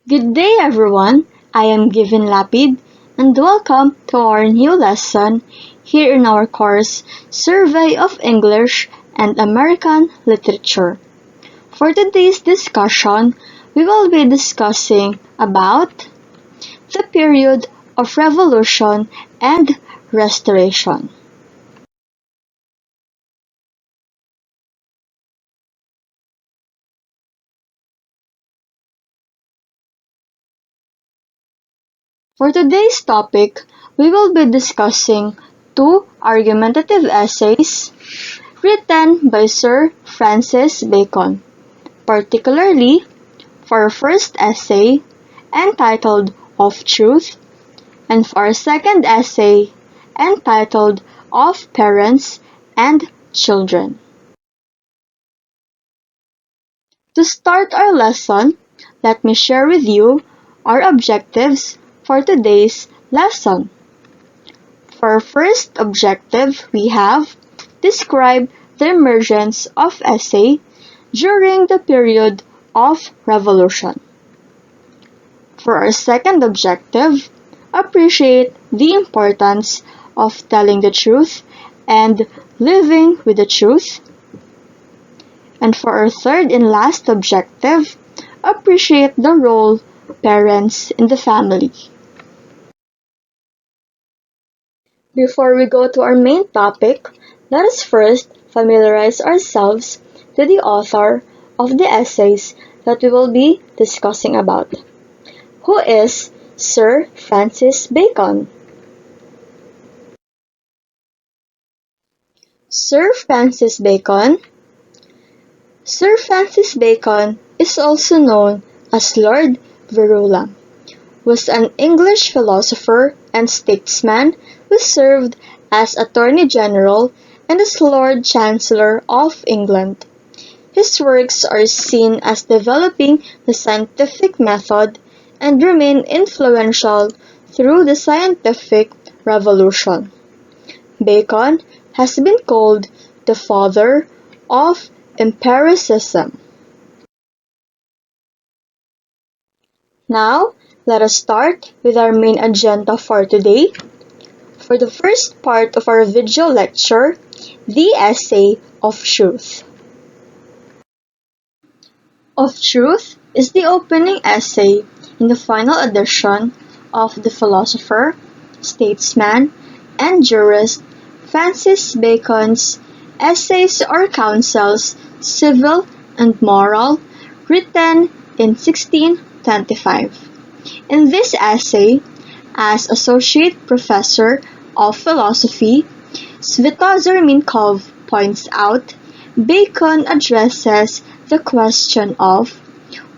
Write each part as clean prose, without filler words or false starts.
Good day, everyone. I am Given Lapid, and welcome to our new lesson here in our course Survey of English and American Literature. For today's discussion, we will be discussing about the period of Revolution and Restoration. For today's topic, we will be discussing two argumentative essays written by Sir Francis Bacon, particularly for our first essay entitled Of Truth and for our second essay entitled Of Parents and Children. To start our lesson, let me share with you our objectives for today's lesson. For our first objective, we have describe the emergence of essay during the period of revolution. For our second objective, appreciate the importance of telling the truth and living with the truth. And for our third and last objective, appreciate the role parents in the family. Before we go to our main topic, let us first familiarize ourselves to the author of the essays that we will be discussing about. Who is Sir Francis Bacon? Sir Francis Bacon. Sir Francis Bacon is also known as Lord Verulam, was an English philosopher and statesman who served as Attorney General and as Lord Chancellor of England. His works are seen as developing the scientific method and remain influential through the scientific revolution. Bacon has been called the father of empiricism. Now, let us start with our main agenda for today. For the first part of our video lecture, the essay of truth. Of Truth is the opening essay in the final edition of the philosopher, statesman, and jurist Francis Bacon's Essays or Counsels, Civil and Moral, written in 1625. In this essay, as Associate Professor of Philosophy, Svetozar Minkov points out, Bacon addresses the question of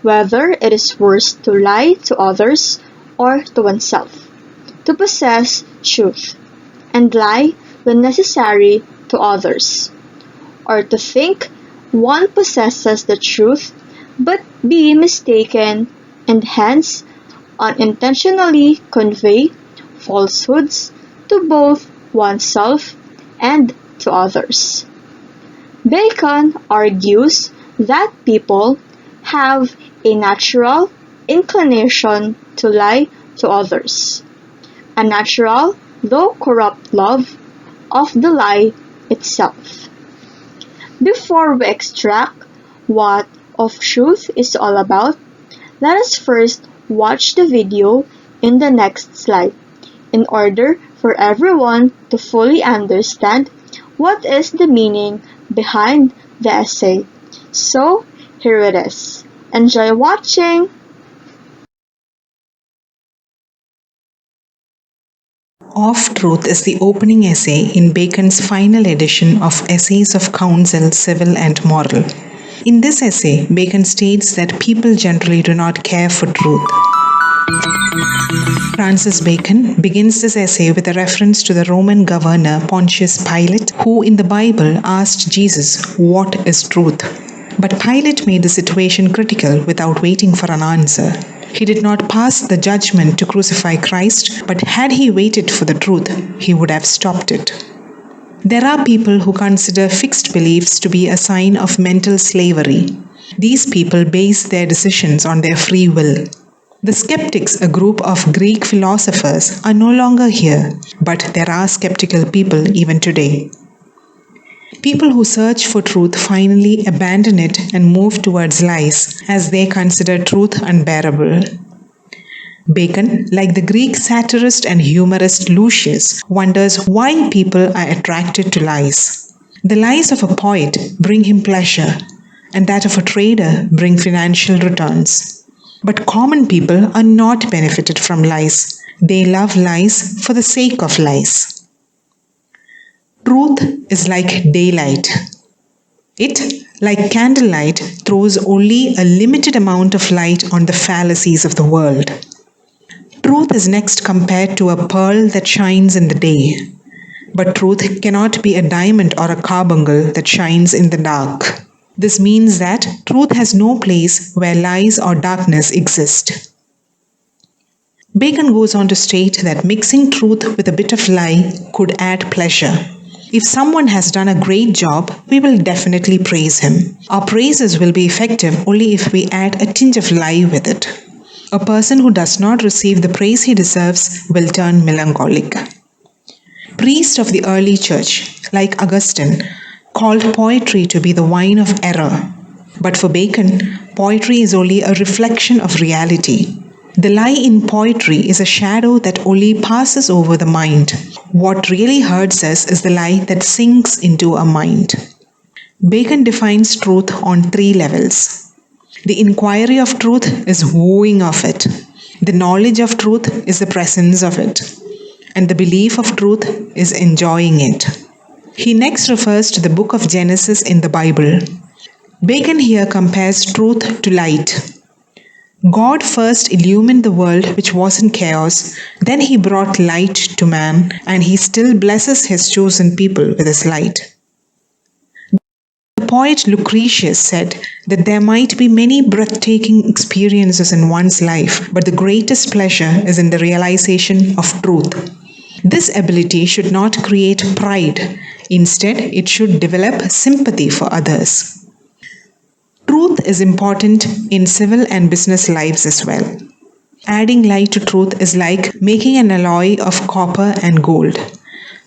whether it is worse to lie to others or to oneself, to possess truth, and lie when necessary to others, or to think one possesses the truth but be mistaken and hence unintentionally convey falsehoods to both oneself and to others. Bacon argues that people have a natural inclination to lie to others, a natural though corrupt love of the lie itself. Before we extract what Of Truth is all about, let us first watch the video in the next slide in order for everyone to fully understand what is the meaning behind the essay. So, here it is. Enjoy watching! Of Truth is the opening essay in Bacon's final edition of Essays of Counsel, Civil and Moral. In this essay, Bacon states that people generally do not care for truth. Francis Bacon begins this essay with a reference to the Roman governor Pontius Pilate, who in the Bible asked Jesus, "What is truth?" But Pilate made the situation critical without waiting for an answer. He did not pass the judgment to crucify Christ, but had he waited for the truth, he would have stopped it. There are people who consider fixed beliefs to be a sign of mental slavery. These people base their decisions on their free will. The skeptics, a group of Greek philosophers, are no longer here, but there are skeptical people even today. People who search for truth finally abandon it and move towards lies as they consider truth unbearable. Bacon, like the Greek satirist and humorist Lucius, wonders why people are attracted to lies. The lies of a poet bring him pleasure, and that of a trader bring financial returns. But common people are not benefited from lies. They love lies for the sake of lies. Truth is like daylight. It, like candlelight, throws only a limited amount of light on the fallacies of the world. Truth is next compared to a pearl that shines in the day. But truth cannot be a diamond or a carbuncle that shines in the dark. This means that truth has no place where lies or darkness exist. Bacon goes on to state that mixing truth with a bit of lie could add pleasure. If someone has done a great job, we will definitely praise him. Our praises will be effective only if we add a tinge of lie with it. A person who does not receive the praise he deserves will turn melancholic. Priests of the early church, like Augustine, called poetry to be the wine of error. But for Bacon, poetry is only a reflection of reality. The lie in poetry is a shadow that only passes over the mind. What really hurts us is the lie that sinks into our mind. Bacon defines truth on 3 levels. The inquiry of truth is wooing of it. The knowledge of truth is the presence of it. And the belief of truth is enjoying it. He next refers to the book of Genesis in the Bible. Bacon here compares truth to light. God first illumined the world which was in chaos, then he brought light to man, and he still blesses his chosen people with his light. The poet Lucretius said that there might be many breathtaking experiences in one's life, but the greatest pleasure is in the realization of truth. This ability should not create pride. Instead, it should develop sympathy for others. Truth is important in civil and business lives as well. Adding light to truth is like making an alloy of copper and gold.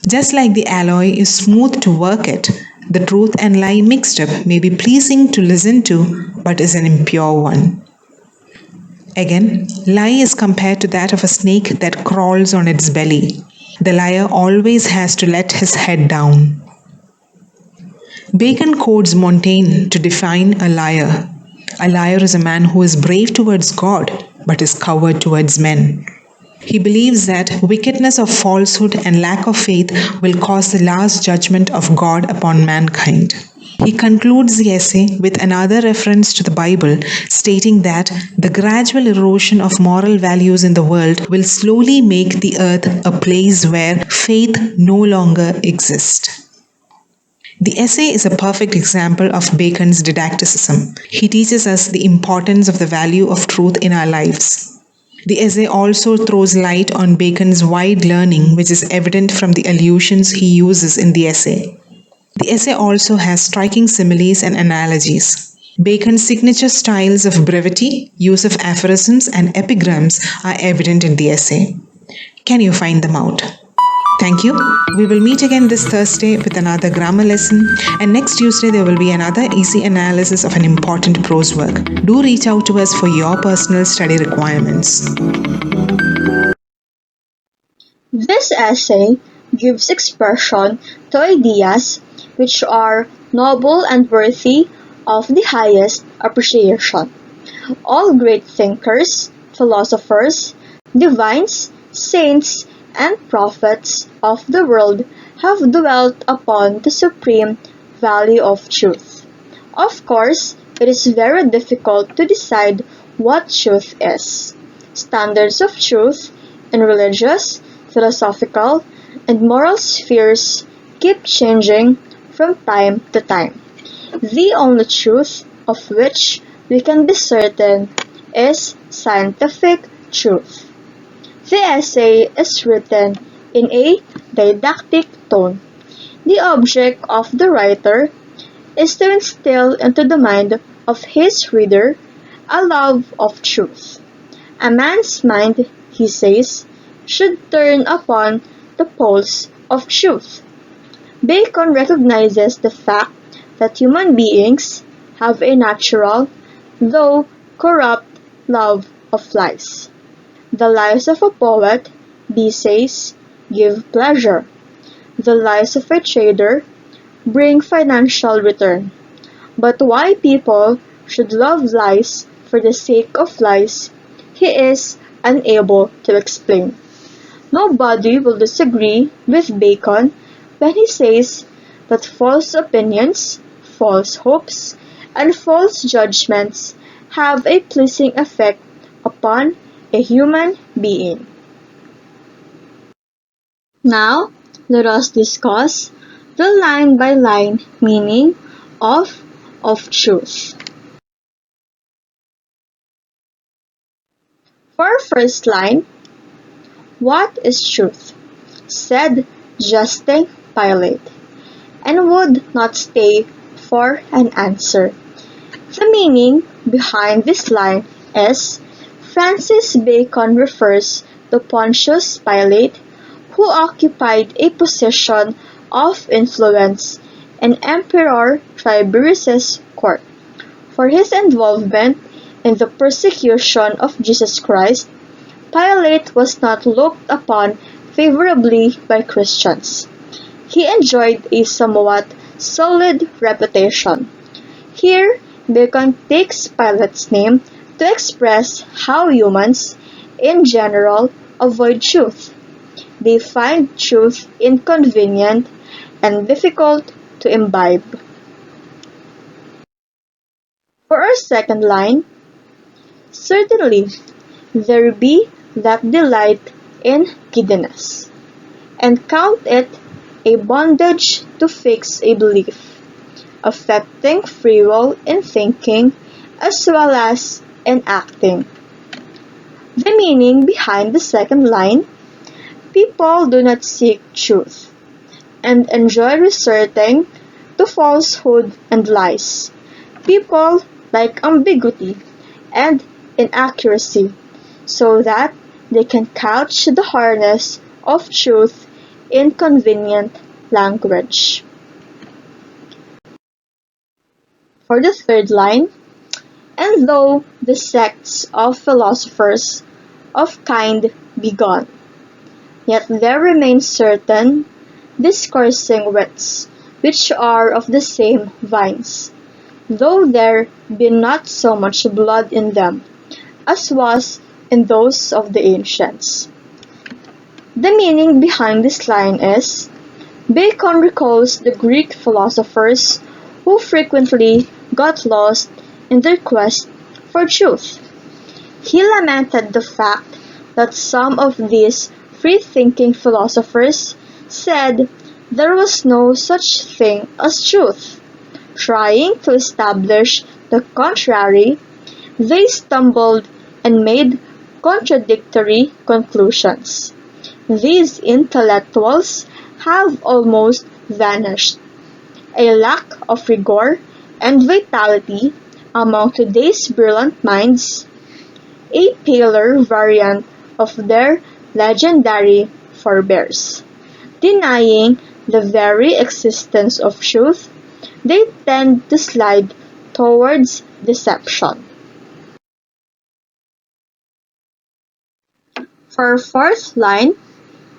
Just like the alloy is smooth to work at, the truth and lie mixed up may be pleasing to listen to, but is an impure one. Again, lie is compared to that of a snake that crawls on its belly. The liar always has to let his head down. Bacon quotes Montaigne to define a liar. A liar is a man who is brave towards God, but is coward towards men. He believes that wickedness of falsehood and lack of faith will cause the last judgment of God upon mankind. He concludes the essay with another reference to the Bible, stating that the gradual erosion of moral values in the world will slowly make the earth a place where faith no longer exists. The essay is a perfect example of Bacon's didacticism. He teaches us the importance of the value of truth in our lives. The essay also throws light on Bacon's wide learning, which is evident from the allusions he uses in the essay. The essay also has striking similes and analogies. Bacon's signature styles of brevity, use of aphorisms, and epigrams are evident in the essay. Can you find them out? Thank you. We will meet again this Thursday with another grammar lesson, and next Tuesday there will be another easy analysis of an important prose work. Do reach out to us for your personal study requirements. This essay gives expression to ideas which are noble and worthy of the highest appreciation. All great thinkers, philosophers, divines, saints, and prophets of the world have dwelt upon the supreme value of truth. Of course, it is very difficult to decide what truth is. Standards of truth in religious, philosophical, and moral spheres keep changing from time to time. The only truth of which we can be certain is scientific truth. The essay is written in a didactic tone. The object of the writer is to instill into the mind of his reader a love of truth. A man's mind, he says, should turn upon the pulse of truth. Bacon recognizes the fact that human beings have a natural, though corrupt, love of lies. The lies of a poet, B says, give pleasure. The lies of a trader bring financial return. But why people should love lies for the sake of lies, he is unable to explain. Nobody will disagree with Bacon when he says that false opinions, false hopes, and false judgments have a pleasing effect upon a human being. Now, let us discuss the line-by-line meaning of truth. For our first line, what is truth? Said jesting Pilate, and would not stay for an answer. The meaning behind this line is Francis Bacon refers to Pontius Pilate, who occupied a position of influence in Emperor Tiberius's court. For his involvement in the persecution of Jesus Christ, Pilate was not looked upon favorably by Christians. He enjoyed a somewhat solid reputation. Here, Bacon takes Pilate's name to express how humans, in general, avoid truth. They find truth inconvenient and difficult to imbibe. For our second line, certainly there be that delight in giddiness, and count it a bondage to fix a belief, affecting free will in thinking as well as in acting. The meaning behind the second line, people do not seek truth, and enjoy resorting to falsehood and lies. People like ambiguity and inaccuracy, so that they can couch the harness of truth in convenient language. For the third line, and though the sects of philosophers of kind be gone, yet there remain certain discoursing wits, which are of the same vines, though there be not so much blood in them, as was in those of the ancients. The meaning behind this line is, Bacon recalls the Greek philosophers who frequently got lost in their quest for truth. He lamented the fact that some of these free-thinking philosophers said there was no such thing as truth. Trying to establish the contrary, they stumbled and made contradictory conclusions. These intellectuals have almost vanished. A lack of rigor and vitality among today's brilliant minds, a paler variant of their legendary forebears. Denying the very existence of truth, they tend to slide towards deception. For our fourth line,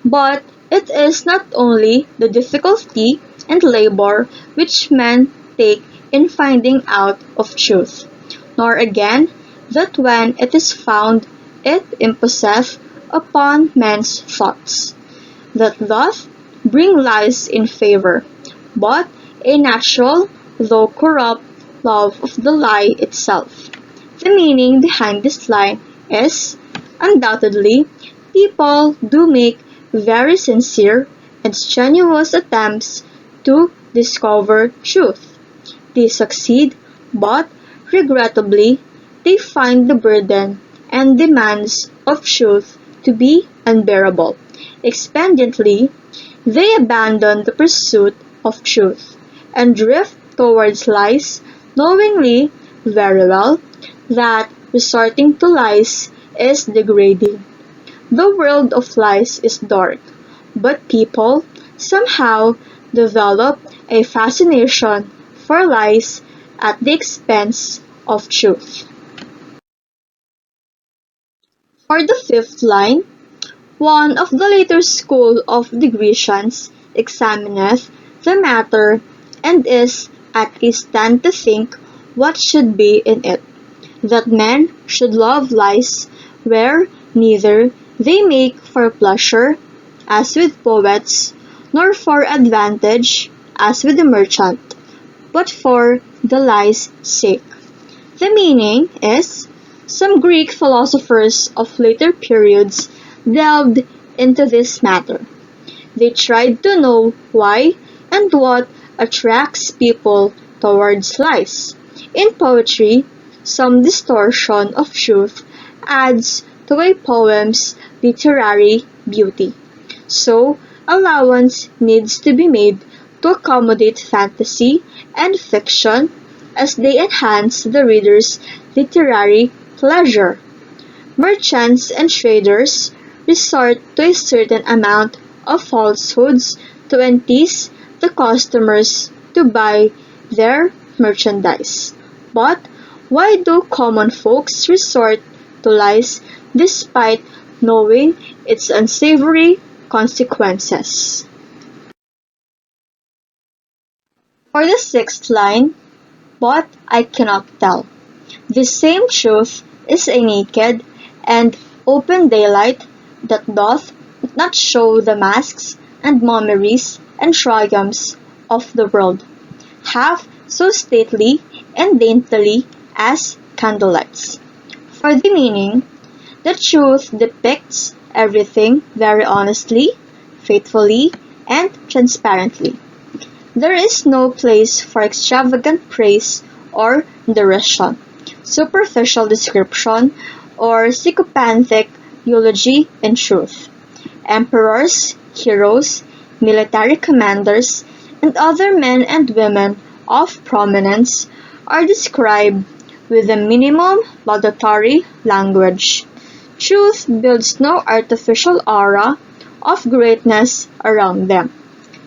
but it is not only the difficulty and labor which men take in finding out of truth, nor again that when it is found it imposeth upon men's thoughts, that doth bring lies in favour, but a natural, though corrupt, love of the lie itself. The meaning behind this line is, undoubtedly, people do make very sincere and strenuous attempts to discover truth. They succeed, but, regrettably, they find the burden and demands of truth to be unbearable. Expediently, they abandon the pursuit of truth, and drift towards lies, knowingly very well that resorting to lies is degrading. The world of lies is dark, but people somehow develop a fascination for lies at the expense of truth. For the fifth line, one of the later school of the Grecians examineth the matter, and is at a stand to think what should be in it, that men should love lies, where neither they make for pleasure, as with poets, nor for advantage, as with the merchant, but for the lie's sake. The meaning is, some Greek philosophers of later periods delved into this matter. They tried to know why and what attracts people towards lies. In poetry, some distortion of truth adds to a poem's literary beauty. So, allowance needs to be made to accommodate fantasy and fiction as they enhance the reader's literary pleasure. Merchants and traders resort to a certain amount of falsehoods to entice the customers to buy their merchandise. But why do common folks resort to lies despite knowing its unsavory consequences? For the sixth line, but I cannot tell. This same truth is a naked and open daylight that doth not show the masks and mummeries and triumphs of the world, half so stately and daintily as candlelights. For the meaning, the truth depicts everything very honestly, faithfully, and transparently. There is no place for extravagant praise or derision, superficial description, or psychopathic eulogy in truth. Emperors, heroes, military commanders, and other men and women of prominence are described with a minimum laudatory language. Truth builds no artificial aura of greatness around them.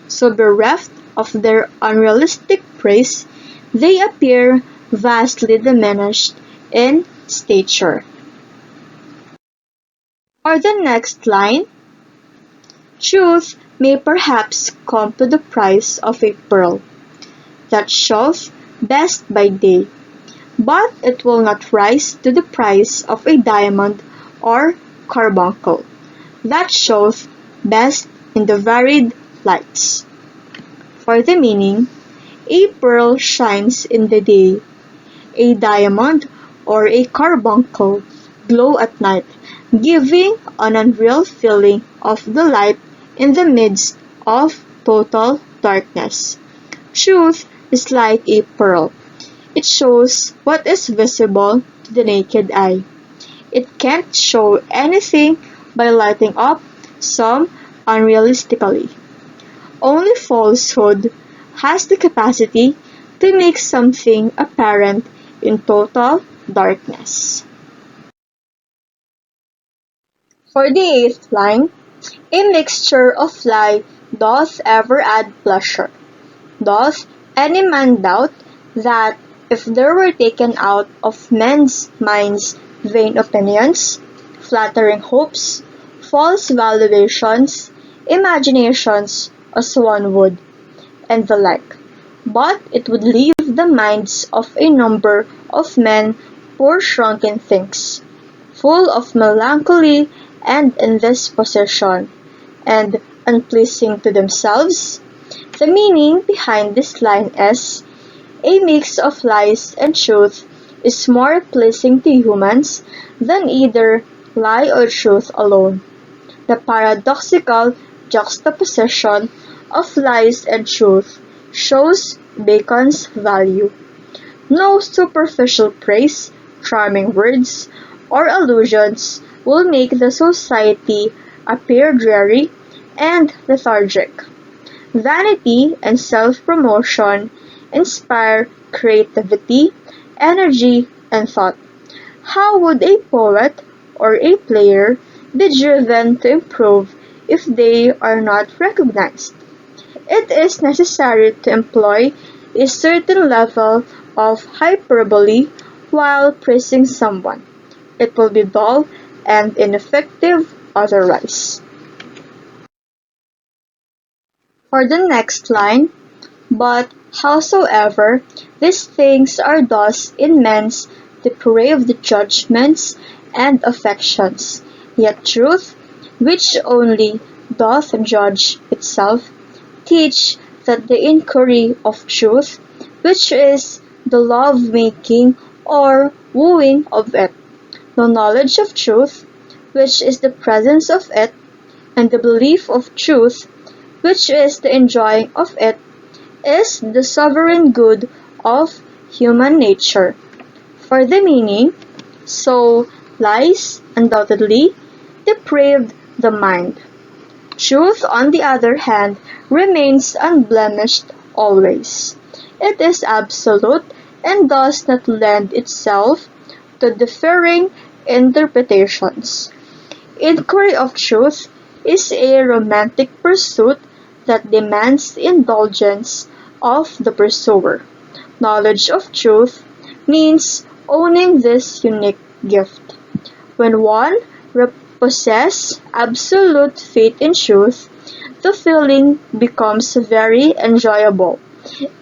So bereft of their unrealistic praise, they appear vastly diminished in stature. Or the next line, truth may perhaps come to the price of a pearl that showeth best by day, but it will not rise to the price of a diamond or carbuncle that showeth best in the varied lights. For the meaning, a pearl shines in the day, a diamond or a carbuncle glow at night, giving an unreal feeling of the light in the midst of total darkness. Truth is like a pearl. It shows what is visible to the naked eye. It can't show anything by lighting up some unrealistically. Only falsehood has the capacity to make something apparent in total darkness. For the eighth line, a mixture of lie doth ever add pleasure. Doth any man doubt that if there were taken out of men's minds vain opinions, flattering hopes, false valuations, imaginations, as one would, and the like, but it would leave the minds of a number of men poor shrunken things, full of melancholy and indisposition, and unpleasing to themselves? The meaning behind this line is, a mix of lies and truth is more pleasing to humans than either lie or truth alone. The paradoxical juxtaposition of lies and truth shows Bacon's value. No superficial praise, charming words, or allusions will make the society appear dreary and lethargic. Vanity and self-promotion inspire creativity, energy, and thought. How would a poet or a player be driven to improve if they are not recognized. It is necessary to employ a certain level of hyperbole while praising someone. It will be dull and ineffective otherwise. For the next line, but howsoever these things are thus in men's depraved judgments and affections, yet truth, which only doth judge itself, teach that the inquiry of truth, which is the love-making or wooing of it, the knowledge of truth, which is the presence of it, and the belief of truth, which is the enjoying of it, is the sovereign good of human nature. For the meaning, so lies undoubtedly depraved the mind. Truth, on the other hand, remains unblemished always. It is absolute and does not lend itself to differing interpretations. Inquiry of truth is a romantic pursuit that demands the indulgence of the pursuer. Knowledge of truth means owning this unique gift. When one possesses absolute faith in truth, the feeling becomes very enjoyable.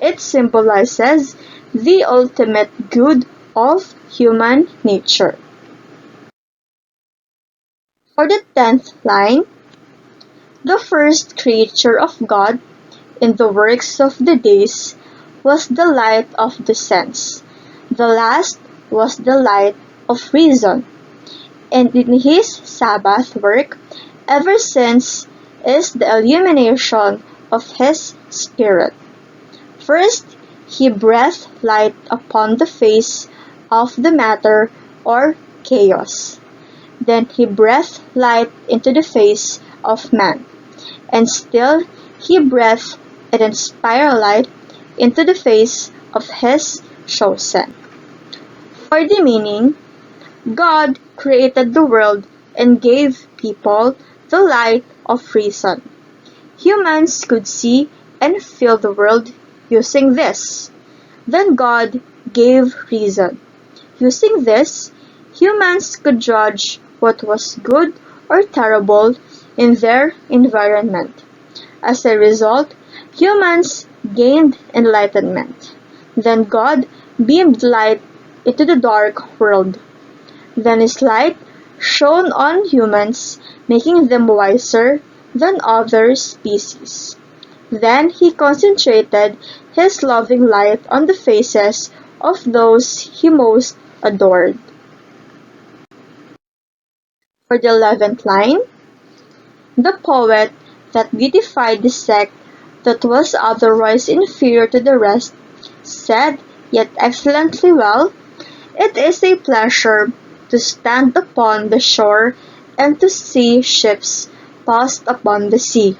It symbolizes the ultimate good of human nature. For the 10th line, the first creature of God in the works of the days was the light of the sense. The last was the light of reason. And in his Sabbath work, ever since, is the illumination of his spirit. First, he breathed light upon the face of the matter or chaos. Then he breathed light into the face of man. And still he breathed and inspired light into the face of his chosen. For the meaning, God created the world and gave people the light of reason. Humans could see and feel the world using this. Then God gave reason. Using this, humans could judge what was good or terrible in their environment. As a result, humans gained enlightenment. Then God beamed light into the dark world. Then his light shone on humans, making them wiser than other species. Then he concentrated his loving light on the faces of those he most adored. For the 11th line, the poet that beautified the sect that was otherwise inferior to the rest said, yet excellently well, it is a pleasure to stand upon the shore and to see ships tossed upon the sea.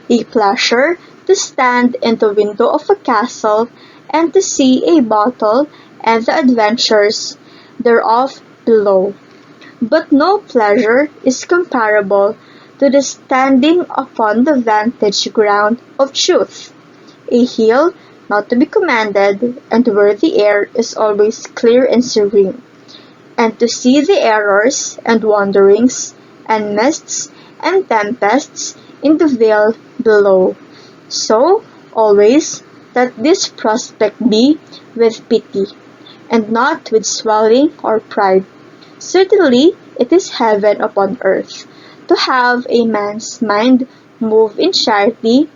A pleasure to stand in the window of a castle and to see a battle and the adventures thereof below. But no pleasure is comparable to the standing upon the vantage ground of truth, a hill not to be commanded, and where the air is always clear and serene, and to see the errors and wanderings and mists and tempests in the vale below. So, always, let this prospect be with pity, and not with swelling or pride. Certainly, it is heaven upon earth, to have a man's mind move in charity,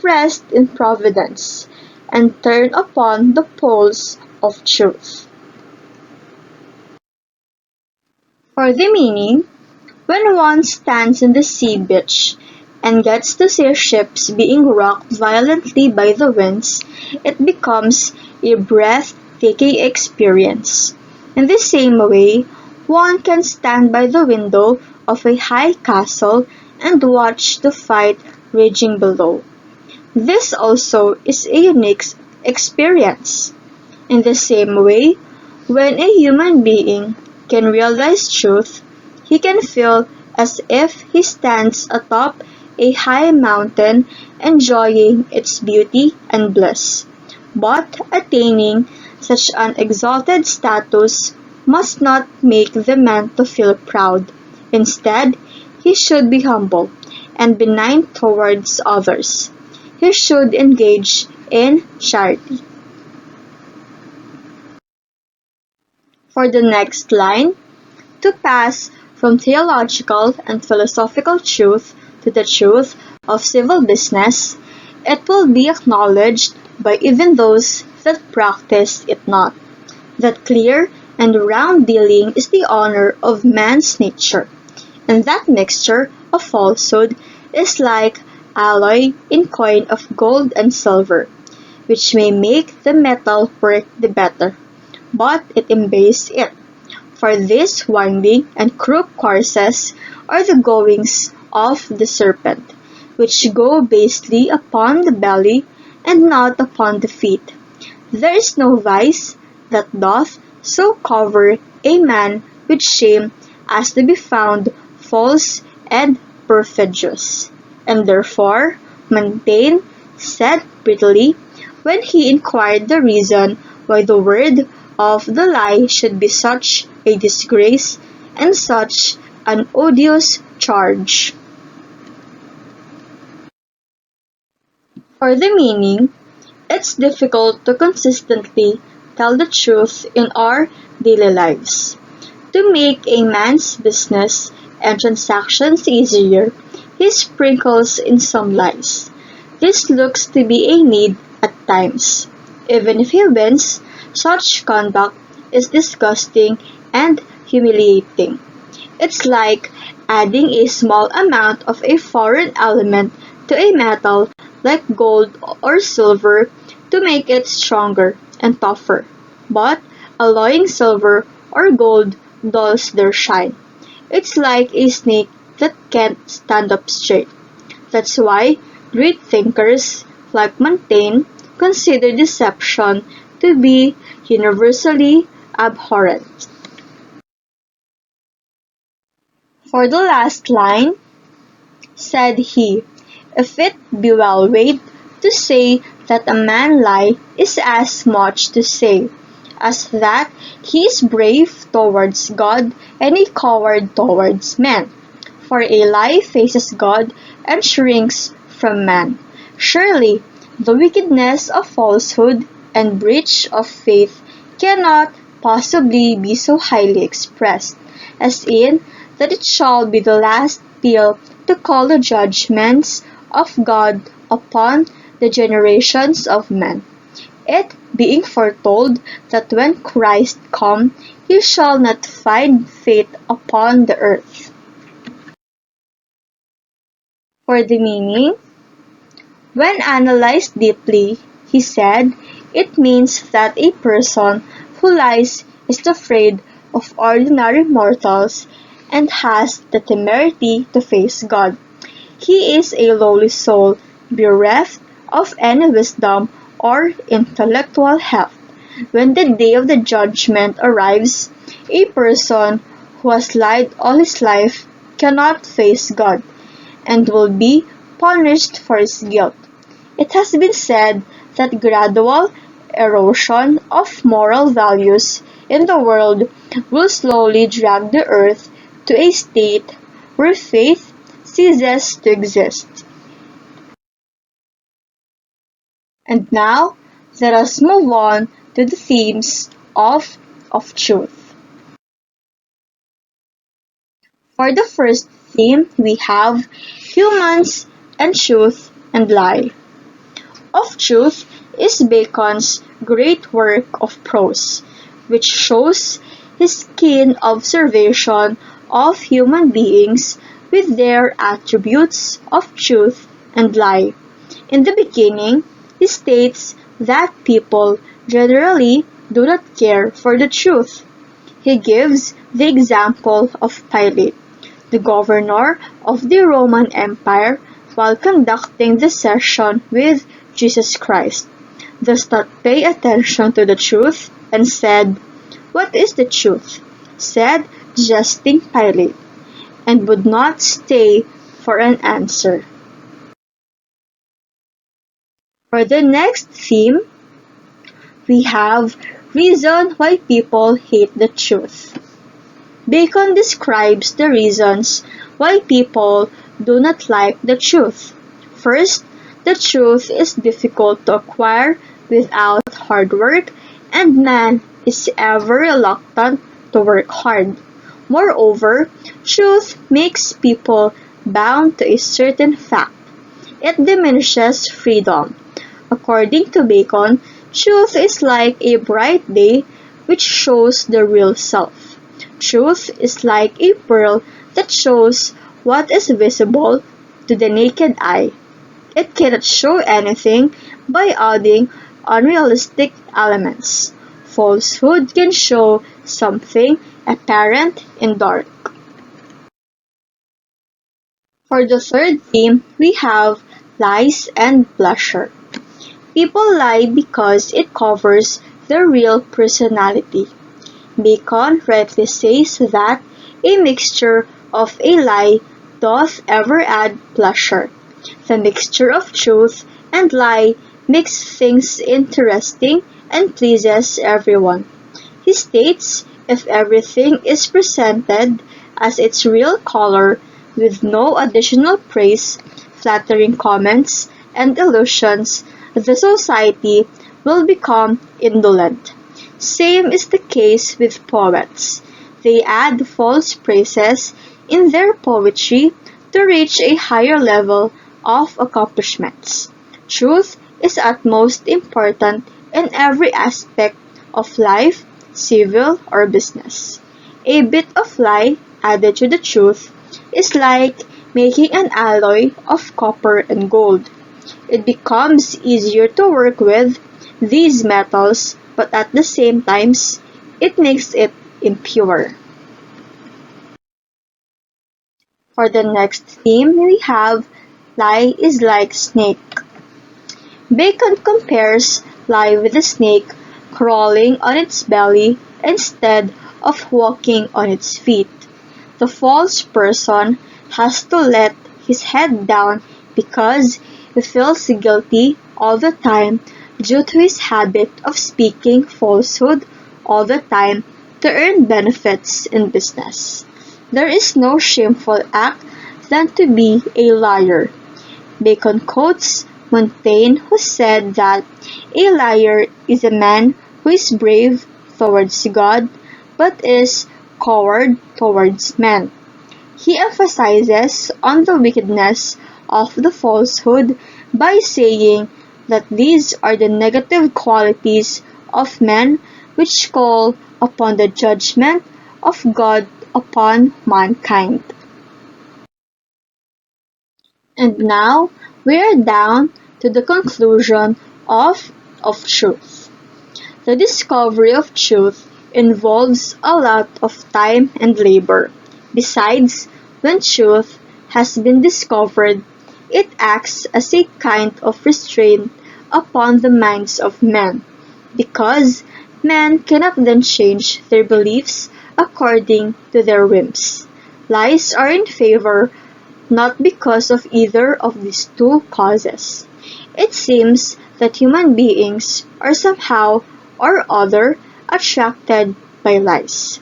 rest in providence, and turn upon the poles of truth. For the meaning, when one stands on the sea beach and gets to see ships being rocked violently by the winds, it becomes a breathtaking experience. In the same way, one can stand by the window of a high castle and watch the fight raging below. This also is a unique experience. In the same way, when a human being can realize truth, he can feel as if he stands atop a high mountain enjoying its beauty and bliss. But attaining such an exalted status must not make the man to feel proud. Instead, he should be humble and benign towards others. He should engage in charity. For the next line, to pass from theological and philosophical truth to the truth of civil business, it will be acknowledged by even those that practice it not, that clear and round dealing is the honor of man's nature, and that mixture of falsehood is like alloy in coin of gold and silver, which may make the metal work the better, but it embase it. For this winding and crook courses are the goings of the serpent, which go basely upon the belly, and not upon the feet. There is no vice that doth so cover a man with shame as to be found false and perfidious. And therefore Montaigne said prettily, when he inquired the reason why the word of the lie should be such a disgrace and such an odious charge. For the meaning, it's difficult to consistently tell the truth in our daily lives. To make a man's business and transactions easier, he sprinkles in some lies. This looks to be a need at times. Even if he wins, such conduct is disgusting and humiliating. It's like adding a small amount of a foreign element to a metal like gold or silver to make it stronger and tougher. But alloying silver or gold dulls their shine. It's like a snake that can't stand up straight. That's why great thinkers like Montaigne consider deception to be universally abhorrent. For the last line, said he, if it be well weighed, to say that a man lie is as much to say as that he is brave towards God and a coward towards men. For a lie faces God and shrinks from man. Surely the wickedness of falsehood and breach of faith cannot possibly be so highly expressed, as in that it shall be the last peal to call the judgments of God upon the generations of men. It being foretold that when Christ come, he shall not find faith upon the earth. For the meaning, when analyzed deeply, he said, it means that a person who lies is afraid of ordinary mortals and has the temerity to face God. He is a lowly soul, bereft of any wisdom or intellectual heft. When the day of the judgment arrives, a person who has lied all his life cannot face God, and will be punished for his guilt. It has been said that gradual erosion of moral values in the world will slowly drag the earth to a state where faith ceases to exist. And now, let us move on to the themes of truth. For the first theme, we have humans and truth and lie. Of Truth is Bacon's great work of prose, which shows his keen observation of human beings with their attributes of truth and lie. In the beginning, he states that people generally do not care for the truth. He gives the example of Pilate, the governor of the Roman Empire, while conducting the session with Jesus Christ, does not pay attention to the truth, and said, "What is the truth?" Said jesting Pilate. and would not stay for an answer. For the next theme, we have reason why people hate the truth. Bacon describes the reasons why people do not like the truth. First, the truth is difficult to acquire without hard work, and man is ever reluctant to work hard. Moreover, truth makes people bound to a certain fact. It diminishes freedom. According to Bacon, truth is like a bright day which shows the real self. Truth is like a pearl that shows what is visible to the naked eye. It cannot show anything by adding unrealistic elements. Falsehood can show something apparent in dark. For the third theme, we have lies and pleasure. People lie because it covers their real personality. Bacon rightly says that a mixture of a lie doth ever add pleasure. The mixture of truth and lie makes things interesting and pleases everyone. He states, if everything is presented as its real color, with no additional praise, flattering comments, and illusions, the society will become indolent. Same is the case with poets. They add false praises in their poetry to reach a higher level of accomplishments. Truth is at most important in every aspect of life, civil or business. A bit of lie added to the truth is like making an alloy of copper and gold. It becomes easier to work with these metals, but at the same time, it makes it impure. For the next theme, we have lie is like snake. Bacon compares lie with a snake crawling on its belly instead of walking on its feet. The false person has to let his head down because he feels guilty all the time due to his habit of speaking falsehood all the time to earn benefits in business. There is no shameful act than to be a liar. Bacon quotes Montaigne, who said that a liar is a man who is brave towards God but is coward towards men. He emphasizes on the wickedness of the falsehood by saying that these are the negative qualities of men which call upon the judgment of God upon mankind. And now we are down to the conclusion of truth. The discovery of truth involves a lot of time and labor. Besides, when truth has been discovered, it acts as a kind of restraint upon the minds of men, because men cannot then change their beliefs according to their whims. Lies are in favor not because of either of these two causes. It seems that human beings are somehow or other attracted by lies.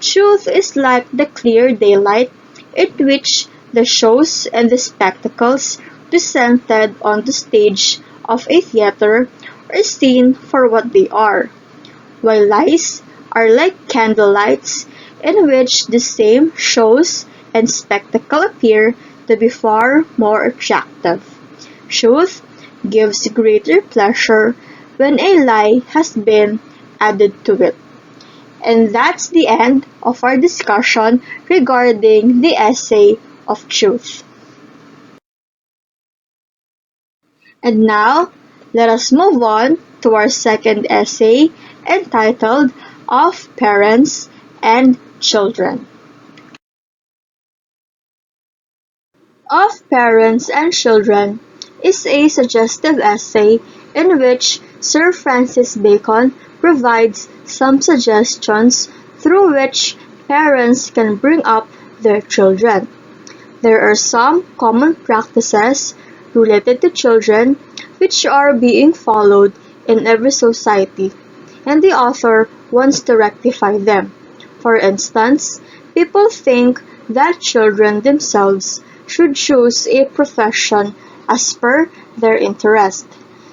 Truth is like the clear daylight in which the shows and the spectacles presented on the stage of a theater are seen for what they are, while lies are like candlelights in which the same shows and spectacle appear to be far more attractive. Truth gives greater pleasure when a lie has been added to it. And that's the end of our discussion regarding the essay of truth. And now, let us move on to our second essay entitled Of Parents and Children. Of Parents and Children is a suggestive essay in which Sir Francis Bacon provides some suggestions through which parents can bring up their children. There are some common practices related to children which are being followed in every society, and the author wants to rectify them. For instance, people think that children themselves should choose a profession as per their interest.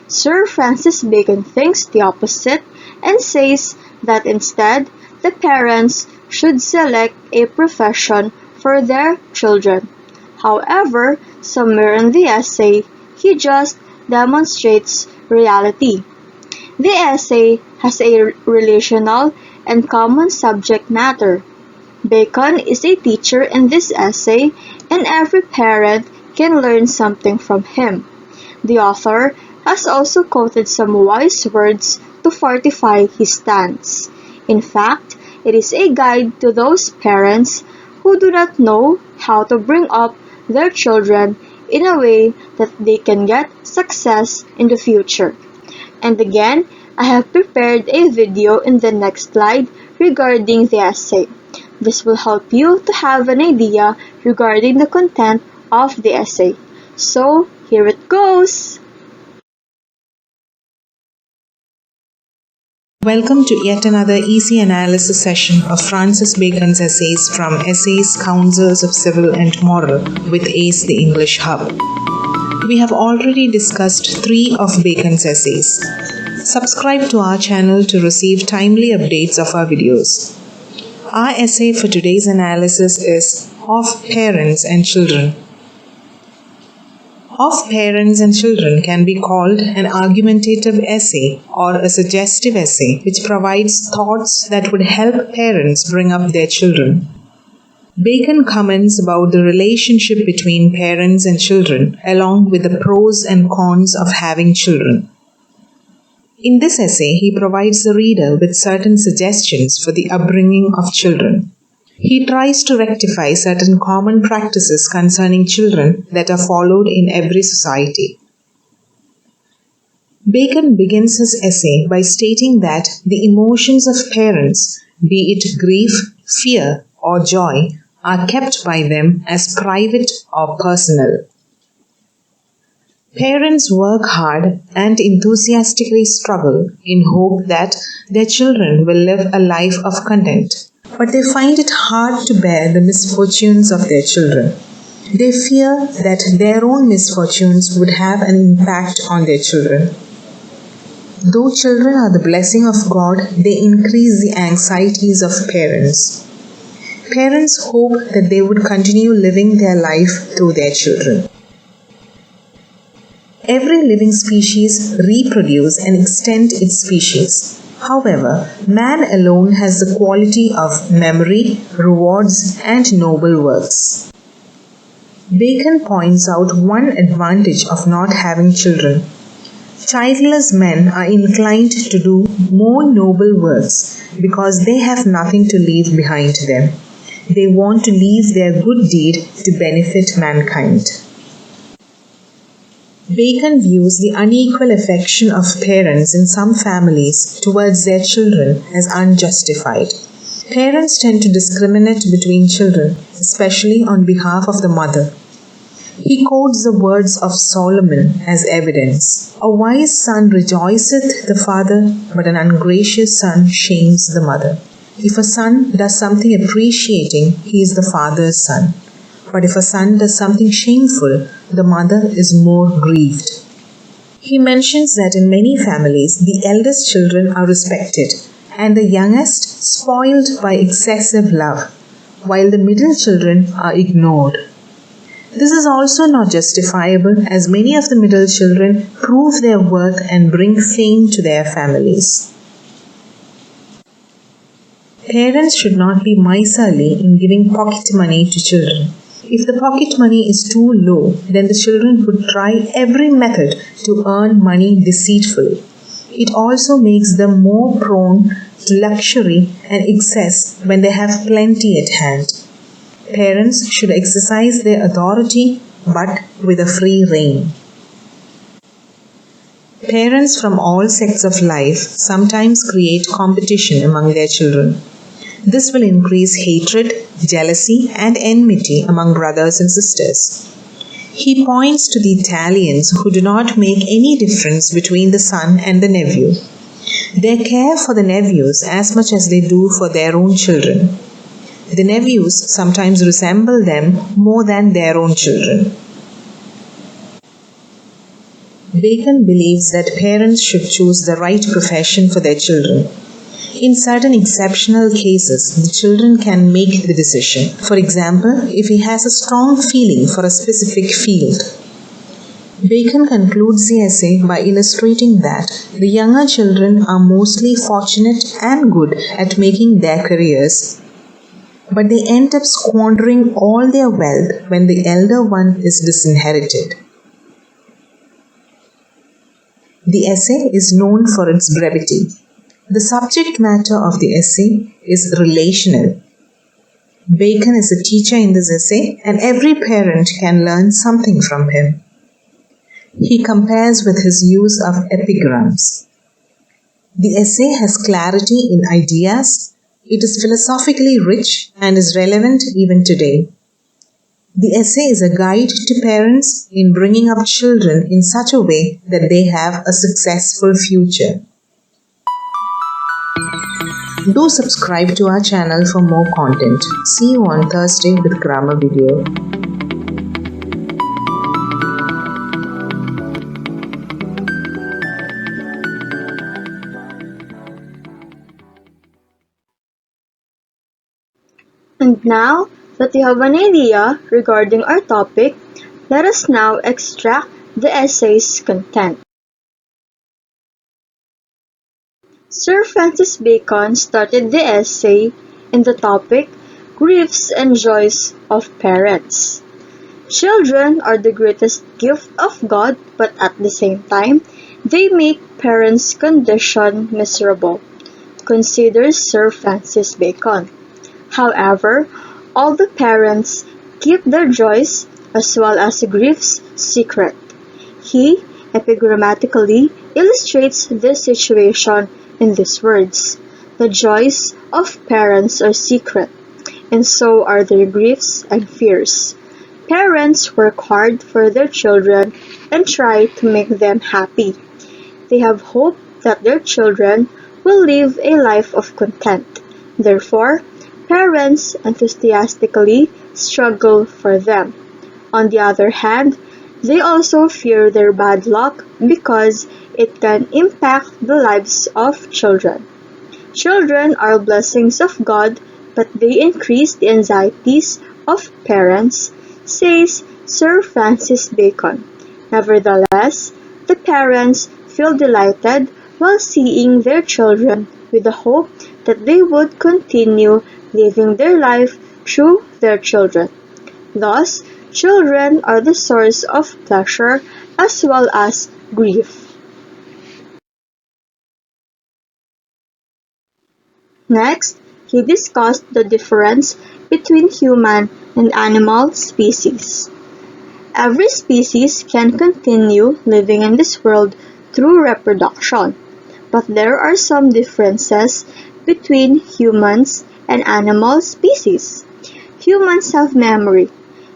Sir Francis Bacon thinks the opposite and says that instead, the parents should select a profession for their children. However, somewhere in the essay, he just demonstrates reality. The essay has a relational and common subject matter. Bacon is a teacher in this essay, and every parent can learn something from him. The author has also quoted some wise words to fortify his stance. In fact, it is a guide to those parents who do not know how to bring up their children in a way that they can get success in the future. And again, I have prepared a video in the next slide regarding the essay. This will help you to have an idea regarding the content of the essay. So, here it goes! Welcome to yet another easy analysis session of Francis Bacon's essays from Essays, Counsels of Civil and Moral with ACE the English Hub. We have already discussed 3 of Bacon's essays. Subscribe to our channel to receive timely updates of our videos. Our essay for today's analysis is Of Parents and Children. Of Parents and Children can be called an argumentative essay or a suggestive essay which provides thoughts that would help parents bring up their children. Bacon comments about the relationship between parents and children along with the pros and cons of having children. In this essay, he provides the reader with certain suggestions for the upbringing of children. He tries to rectify certain common practices concerning children that are followed in every society. Bacon begins his essay by stating that the emotions of parents, be it grief, fear, or joy, are kept by them as private or personal. Parents work hard and enthusiastically struggle in hope that their children will live a life of content. But they find it hard to bear the misfortunes of their children. They fear that their own misfortunes would have an impact on their children. Though children are the blessing of God, they increase the anxieties of parents. Parents hope that they would continue living their life through their children. Every living species reproduces and extends its species. However, man alone has the quality of memory, rewards, and noble works. Bacon points out one advantage of not having children. Childless men are inclined to do more noble works because they have nothing to leave behind them. They want to leave their good deed to benefit mankind. Bacon views the unequal affection of parents in some families towards their children as unjustified. Parents tend to discriminate between children, especially on behalf of the mother. He quotes the words of Solomon as evidence. A wise son rejoiceth the father, but an ungracious son shames the mother. If a son does something appreciating, he is the father's son. But if a son does something shameful, the mother is more grieved. He mentions that in many families, the eldest children are respected and the youngest spoiled by excessive love, while the middle children are ignored. This is also not justifiable as many of the middle children prove their worth and bring fame to their families. Parents should not be miserly in giving pocket money to children. If the pocket money is too low, then the children would try every method to earn money deceitfully. It also makes them more prone to luxury and excess when they have plenty at hand. Parents should exercise their authority but with a free rein. Parents from all sects of life sometimes create competition among their children. This will increase hatred, jealousy, and enmity among brothers and sisters. He points to the Italians who do not make any difference between the son and the nephew. They care for the nephews as much as they do for their own children. The nephews sometimes resemble them more than their own children. Bacon believes that parents should choose the right profession for their children. In certain exceptional cases, the children can make the decision. For example, if he has a strong feeling for a specific field. Bacon concludes the essay by illustrating that the younger children are mostly fortunate and good at making their careers, but they end up squandering all their wealth when the elder one is disinherited. The essay is known for its brevity. The subject matter of the essay is relational. Bacon is a teacher in this essay, and every parent can learn something from him. He compares with his use of epigrams. The essay has clarity in ideas, it is philosophically rich and is relevant even today. The essay is a guide to parents in bringing up children in such a way that they have a successful future. Do subscribe to our channel for more content. See you on Thursday with grammar video. And now that you have an idea regarding our topic, let us now extract the essay's content. Sir Francis Bacon started the essay in the topic Griefs and Joys of Parents. Children are the greatest gift of God, but at the same time, they make parents' condition miserable, considers Sir Francis Bacon. However, all the parents keep their joys as well as griefs secret. He epigrammatically illustrates this situation in these words: the joys of parents are secret, and so are their griefs and fears. Parents work hard for their children and try to make them happy. They have hope that their children will live a life of content. Therefore, parents enthusiastically struggle for them. On the other hand, they also fear their bad luck because it can impact the lives of children. Children are blessings of God, but they increase the anxieties of parents, says Sir Francis Bacon. Nevertheless, the parents feel delighted while seeing their children with the hope that they would continue living their life through their children. Thus, children are the source of pleasure as well as grief. Next, he discussed the difference between human and animal species. Every species can continue living in this world through reproduction, but there are some differences between humans and animal species. Humans have memory.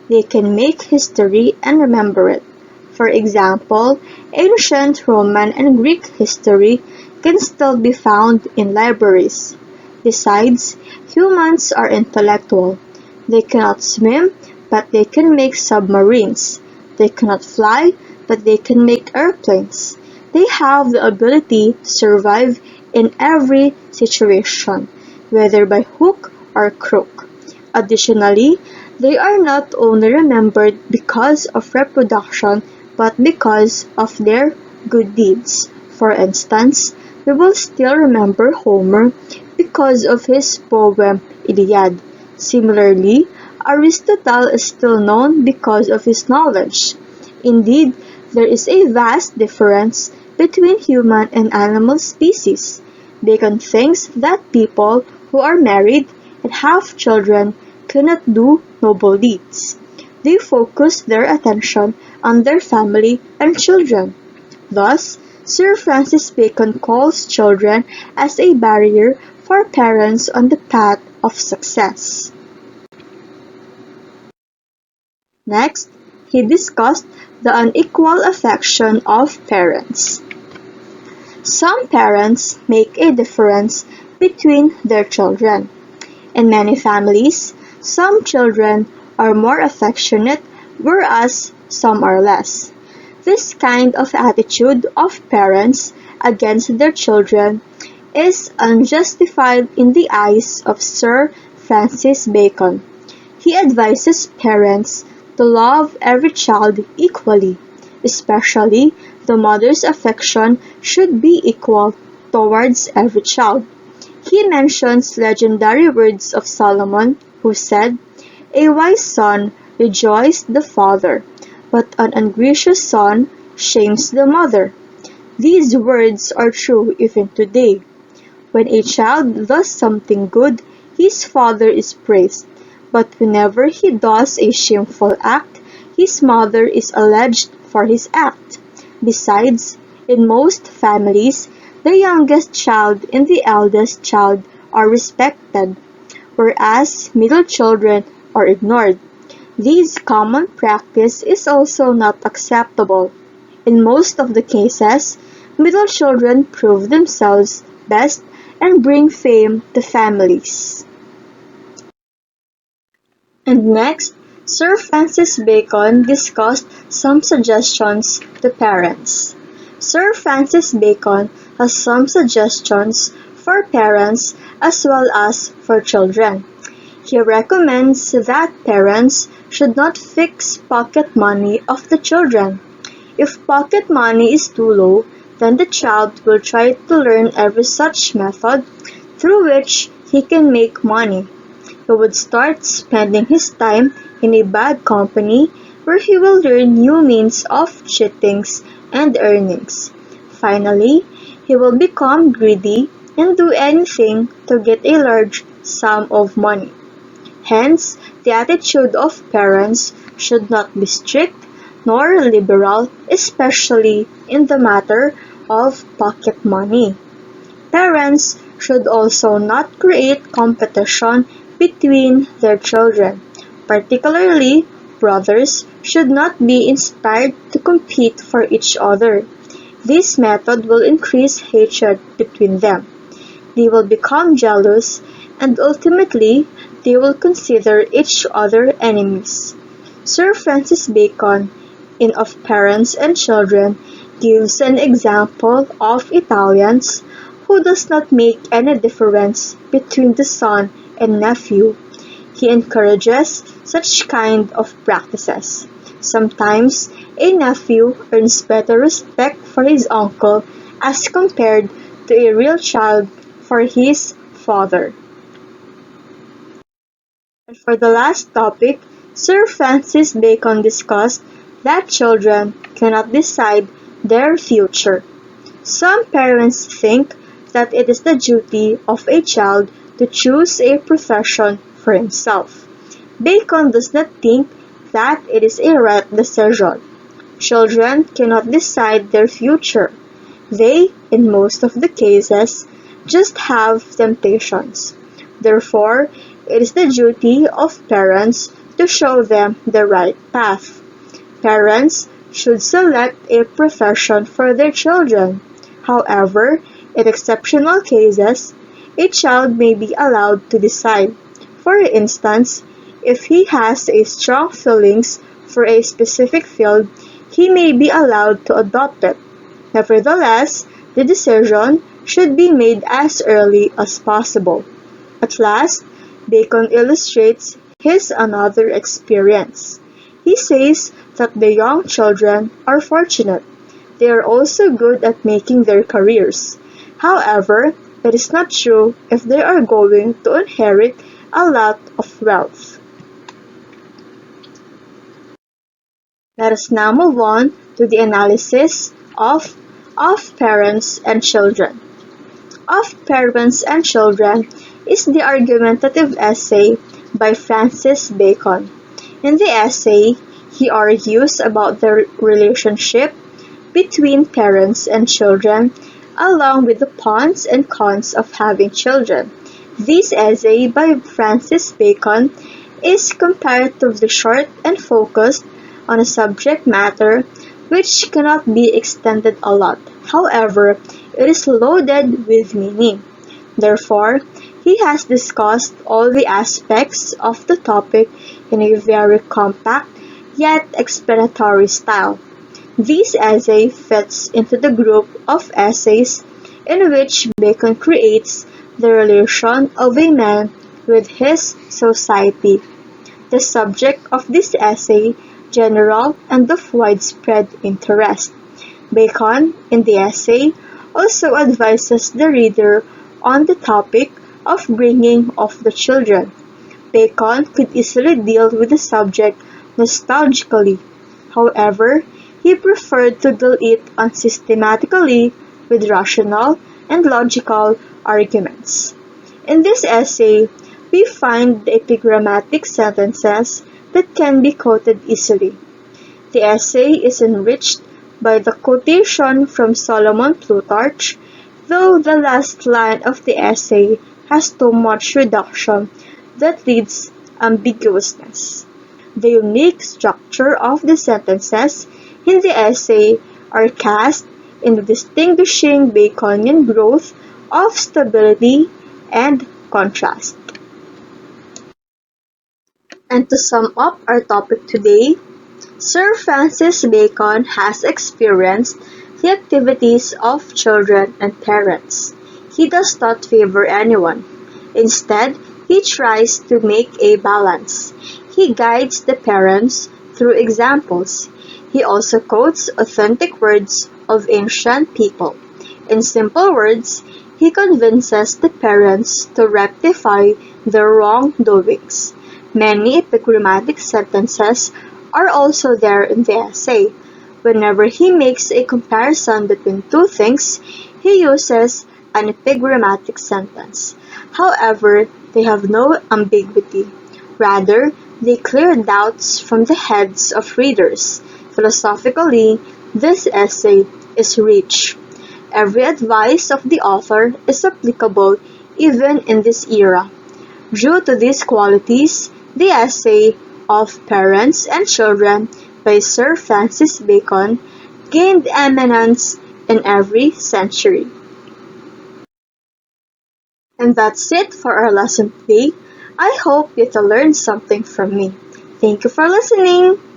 They can make history and remember it. For example, ancient Roman and Greek history can still be found in libraries. Besides, humans are intellectual. They cannot swim, but they can make submarines. They cannot fly, but they can make airplanes. They have the ability to survive in every situation, whether by hook or crook. Additionally, they are not only remembered because of reproduction, but because of their good deeds. For instance, we will still remember Homer because of his poem Iliad. Similarly, Aristotle is still known because of his knowledge. Indeed, there is a vast difference between human and animal species. Bacon thinks that people who are married and have children cannot do noble deeds. They focus their attention on their family and children. Thus, Sir Francis Bacon calls children as a barrier for parents on the path of success. Next, he discussed the unequal affection of parents. Some parents make a difference between their children. In many families, some children are more affectionate whereas some are less. This kind of attitude of parents against their children is unjustified in the eyes of Sir Francis Bacon. He advises parents to love every child equally, especially the mother's affection should be equal towards every child. He mentions legendary words of Solomon, who said, "A wise son rejoiced the father, but an ungracious son shames the mother." These words are true even today. When a child does something good, his father is praised, but whenever he does a shameful act, his mother is alleged for his act. Besides, in most families, the youngest child and the eldest child are respected, whereas middle children are ignored. This common practice is also not acceptable. In most of the cases, middle children prove themselves best and bring fame to families. And next, Sir Francis Bacon discussed some suggestions to parents. Sir Francis Bacon has some suggestions for parents as well as for children. He recommends that parents should not fix pocket money of the children. If pocket money is too low, then the child will try to learn every such method through which he can make money. He would start spending his time in a bad company where he will learn new means of cheatings and earnings. Finally, he will become greedy and do anything to get a large sum of money. Hence, the attitude of parents should not be strict nor liberal, especially in the matter of pocket money. Parents should also not create competition between their children. Particularly, brothers should not be inspired to compete for each other. This method will increase hatred between them. They will become jealous and ultimately they will consider each other enemies. Sir Francis Bacon, in Of Parents and Children, gives an example of Italians who does not make any difference between the son and nephew. He encourages such kind of practices. Sometimes a nephew earns better respect for his uncle as compared to a real child for his father. And for the last topic, Sir Francis Bacon discussed that children cannot decide their future. Some parents think that it is the duty of a child to choose a profession for himself. Bacon does not think that it is a right decision. Children cannot decide their future. They, in most of the cases, just have temptations. Therefore, it is the duty of parents to show them the right path. Parents should select a profession for their children. However, in exceptional cases, a child may be allowed to decide. For instance, if he has a strong feelings for a specific field, he may be allowed to adopt it. Nevertheless, the decision should be made as early as possible. At last, Bacon illustrates his another experience. He says that the young children are fortunate. They are also good at making their careers. However, it is not true if they are going to inherit a lot of wealth. Let us now move on to the analysis of parents and children. Of Parents and Children is the argumentative essay by Francis Bacon. In the essay, he argues about the relationship between parents and children, along with the pros and cons of having children. This essay by Francis Bacon is comparatively short and focused on a subject matter which cannot be extended a lot. However, it is loaded with meaning. Therefore, he has discussed all the aspects of the topic in a very compact yet explanatory style. This essay fits into the group of essays in which Bacon creates the relation of a man with his society. The subject of this essay, general and of widespread interest. Bacon, in the essay, also advises the reader on the topic of bringing of the children. Bacon could easily deal with the subject nostalgically. However, he preferred to deal it unsystematically with rational and logical arguments. In this essay, we find the epigrammatic sentences that can be quoted easily. The essay is enriched by the quotation from Solomon Plutarch, though the last line of the essay has too much reduction that leads ambiguousness. The unique structure of the sentences in the essay are cast in the distinguishing Baconian growth of stability and contrast. And to sum up our topic today, Sir Francis Bacon has experienced the activities of children and parents. He does not favor anyone. Instead, he tries to make a balance. He guides the parents through examples. He also quotes authentic words of ancient people. In simple words, he convinces the parents to rectify their wrongdoings. Many epigrammatic sentences are also there in the essay. Whenever he makes a comparison between two things, he uses an epigrammatic sentence. However, they have no ambiguity. Rather, they clear doubts from the heads of readers. Philosophically, this essay is rich. Every advice of the author is applicable even in this era. Due to these qualities, the essay of Parents and Children by Sir Francis Bacon gained eminence in every century. And that's it for our lesson today. I hope you to learn something from me. Thank you for listening.